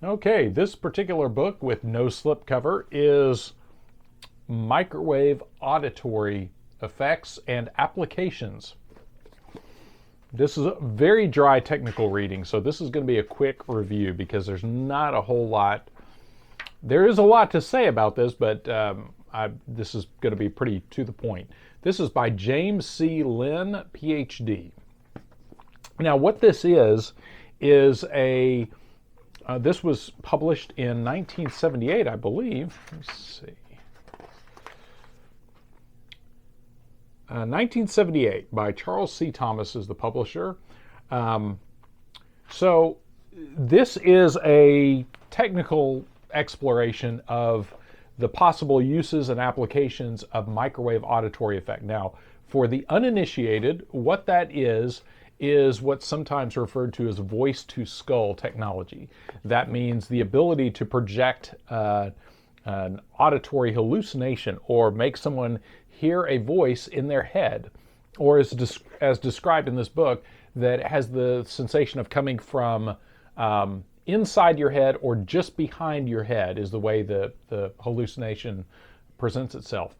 Okay, this particular book with no slipcover is Microwave Auditory Effects and Applications. This is a very dry technical reading, so this is going to be a quick review because there's not a whole lot. There is a lot to say about this, but this is going to be pretty to the point. This is by James C. Lynn, Ph.D. Now, what this is a this was published in 1978, I believe. Let's see. 1978 by Charles C. Thomas is the publisher. So this is a technical exploration of the possible uses and applications of microwave auditory effect. Now, for the uninitiated, what that is what's sometimes referred to as voice-to-skull technology. That means the ability to project an auditory hallucination or make someone hear a voice in their head, or as described in this book, that has the sensation of coming from inside your head or just behind your head is the way the hallucination presents itself.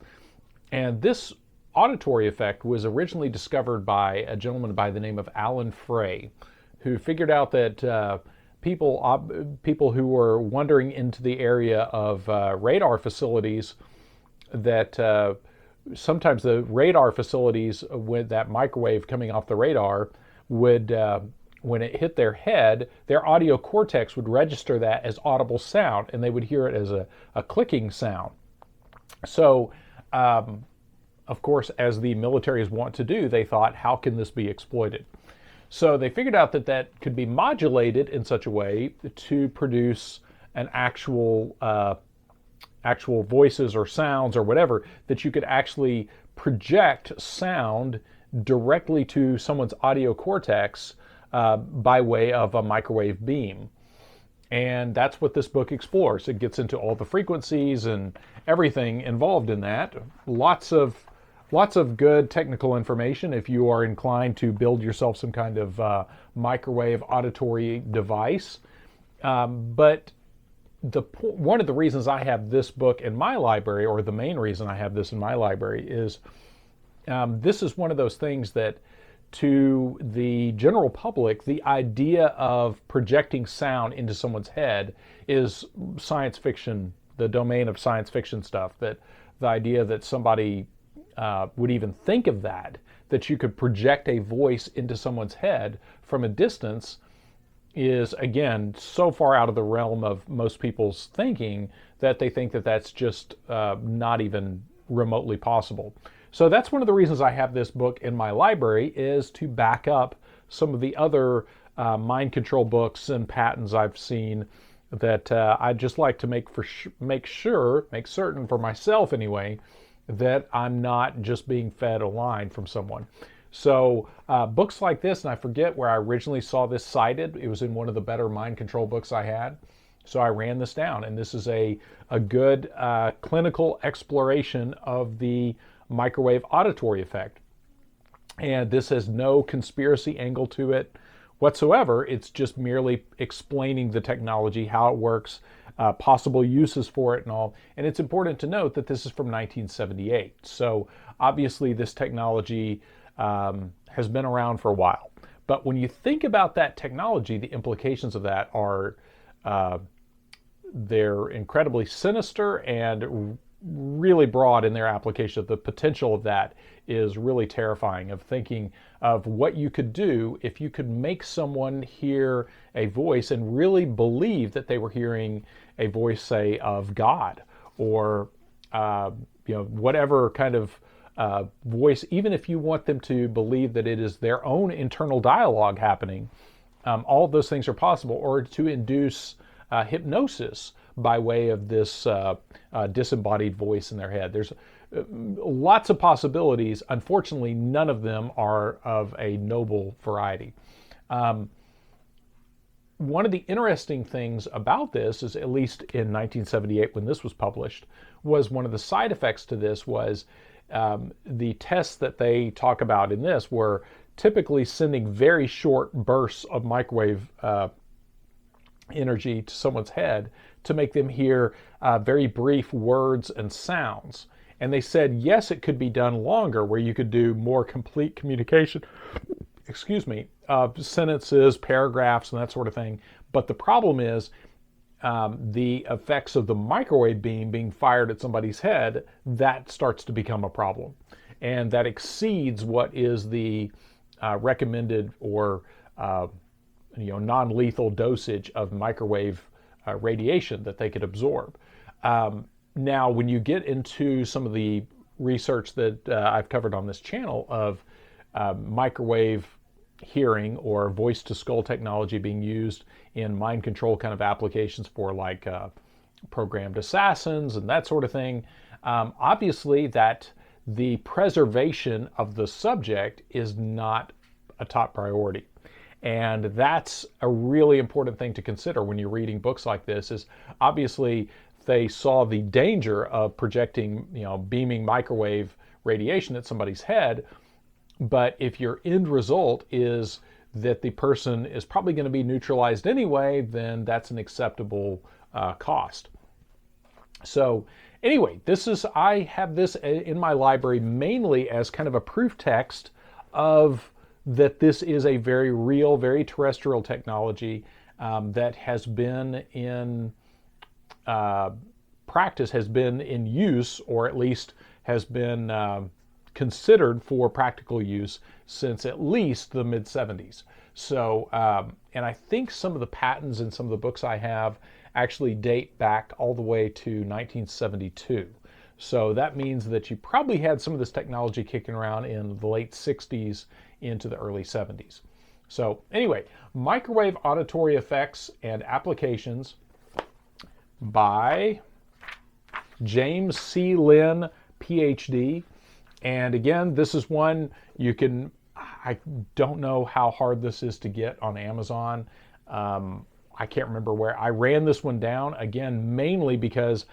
And this auditory effect was originally discovered by a gentleman by the name of Alan Frey, who figured out that people who were wandering into the area of radar facilities, that sometimes the radar facilities with that microwave coming off the radar would, when it hit their head, their audio cortex would register that as audible sound, and they would hear it as a clicking sound. So, of course, as the militaries want to do, they thought, how can this be exploited? So they figured out that that could be modulated in such a way to produce an actual voices or sounds or whatever, that you could actually project sound directly to someone's audio cortex by way of a microwave beam. And that's what this book explores. It gets into all the frequencies and everything involved in that. Lots of good technical information if you are inclined to build yourself some kind of microwave auditory device. But one of the reasons I have this book in my library, or the main reason I have this in my library, is this is one of those things that, to the general public, the idea of projecting sound into someone's head is science fiction, the domain of science fiction stuff. That the idea that somebody would even think of that you could project a voice into someone's head from a distance, is, again, so far out of the realm of most people's thinking that they think that that's just not even remotely possible. So that's one of the reasons I have this book in my library, is to back up some of the other mind control books and patents I've seen that I'd just like to make certain for myself anyway, that I'm not just being fed a line from someone. So books like this, and I forget where I originally saw this cited. It was in one of the better mind control books I had. So I ran this down, and this is a good clinical exploration of the microwave auditory effect. And this has no conspiracy angle to it whatsoever. It's just merely explaining the technology, how it works, possible uses for it and all. And it's important to note that this is from 1978. So obviously this technology has been around for a while. But when you think about that technology, the implications of that are they're incredibly sinister and really broad in their application. The potential of that is really terrifying, of thinking of what you could do if you could make someone hear a voice and really believe that they were hearing a voice, say, of God, or whatever kind of voice, even if you want them to believe that it is their own internal dialogue happening. All of those things are possible, or to induce hypnosis by way of this disembodied voice in their head. There's lots of possibilities. Unfortunately, none of them are of a noble variety. One of the interesting things about this is, at least in 1978 when this was published, was one of the side effects to this was the tests that they talk about in this were typically sending very short bursts of microwave energy to someone's head to make them hear very brief words and sounds. And they said, yes, it could be done longer, where you could do more complete communication, excuse me, sentences, paragraphs, and that sort of thing. But the problem is the effects of the microwave beam being fired at somebody's head, that starts to become a problem. And that exceeds what is the recommended or non-lethal dosage of microwave radiation that they could absorb. Now, when you get into some of the research that I've covered on this channel of microwave hearing or voice to skull technology being used in mind control kind of applications for like programmed assassins and that sort of thing, obviously that the preservation of the subject is not a top priority. And that's a really important thing to consider when you're reading books like this. Is obviously they saw the danger of projecting, beaming microwave radiation at somebody's head. But if your end result is that the person is probably going to be neutralized anyway, then that's an acceptable cost. So anyway, I have this in my library mainly as kind of a proof text of that this is a very real, very terrestrial technology that has been in practice, has been in use, or at least has been considered for practical use since at least the mid-70s. So, and I think some of the patents in some of the books I have actually date back all the way to 1972. So that means that you probably had some of this technology kicking around in the late 60s into the early 70s. So anyway, Microwave Auditory Effects and Applications by James C. Lynn, Ph.D. And again, this is one I don't know how hard this is to get on Amazon. I can't remember where. I ran this one down, again, mainly because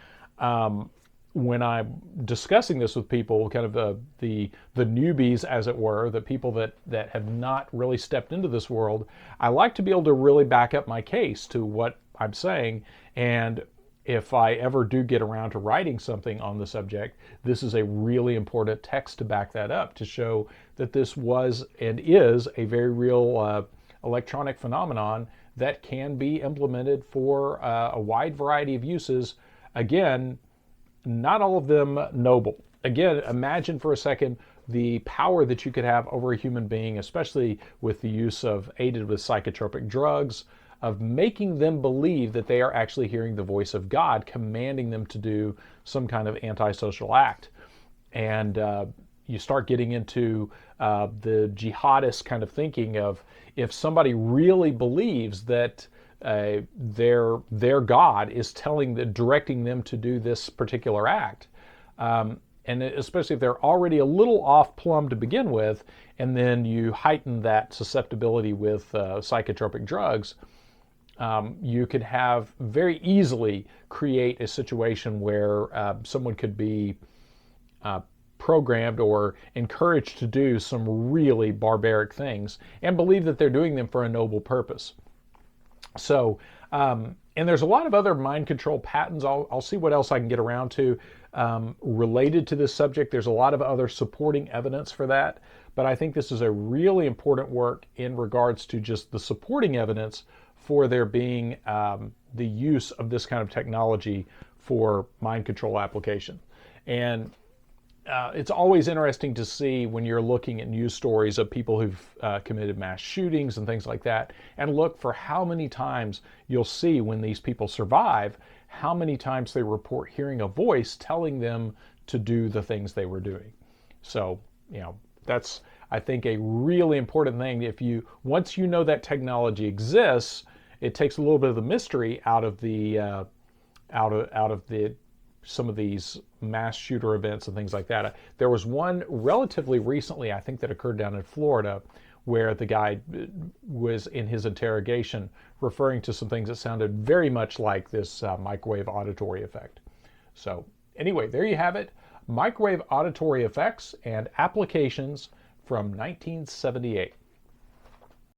when I'm discussing this with people, kind of the newbies, as it were, the people that have not really stepped into this world, I like to be able to really back up my case to what I'm saying. And if I ever do get around to writing something on the subject, this is a really important text to back that up, to show that this was and is a very real electronic phenomenon that can be implemented for a wide variety of uses. Again, not all of them noble. Again, imagine for a second the power that you could have over a human being, especially with the use of aided with psychotropic drugs, of making them believe that they are actually hearing the voice of God, commanding them to do some kind of antisocial act. And you start getting into the jihadist kind of thinking of, if somebody really believes that their God is directing them to do this particular act, and especially if they're already a little off plumb to begin with, and then you heighten that susceptibility with psychotropic drugs, you could have very easily create a situation where someone could be programmed or encouraged to do some really barbaric things and believe that they're doing them for a noble purpose. So, and there's a lot of other mind control patents. I'll see what else I can get around to related to this subject. There's a lot of other supporting evidence for that, but I think this is a really important work in regards to just the supporting evidence for there being the use of this kind of technology for mind control application. And it's always interesting to see when you're looking at news stories of people who've committed mass shootings and things like that, and look for how many times you'll see when these people survive, how many times they report hearing a voice telling them to do the things they were doing. So, that's, I think, a really important thing. Once you know that technology exists, it takes a little bit of the mystery out of the some of these mass shooter events and things like that. There was one relatively recently, I think, that occurred down in Florida, where the guy was in his interrogation referring to some things that sounded very much like this microwave auditory effect. So anyway, there you have it. Microwave auditory effects and applications from 1978.